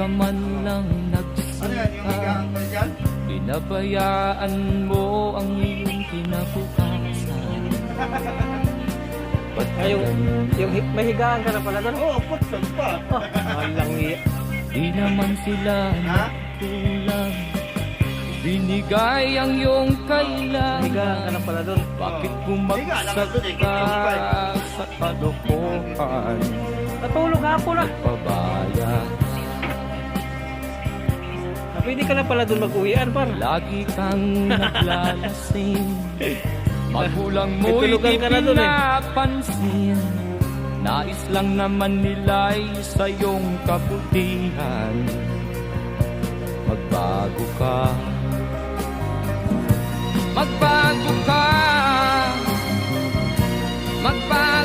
ka man lang nagsikap, pinabayaan mo ang iyong kinabukasan. Ay, yung may higaan ka na pala doon? Oo, putsan pa. Walang iya. Di naman sila nagkulang, binigay ang iyong kailangan. Higaan ka na pala doon? Bakit bumagsak ka sa kalokohan? Natulog ako na. Pabaya, Pwede ka na pala doon mag-uwian, par. lagi kang naglalasing. Magulang May mo'y tulugan di ka na dun eh. pinapansin. Nais lang naman nila'y sa iyong kabutihan. Magbago ka, magbago ka, magbago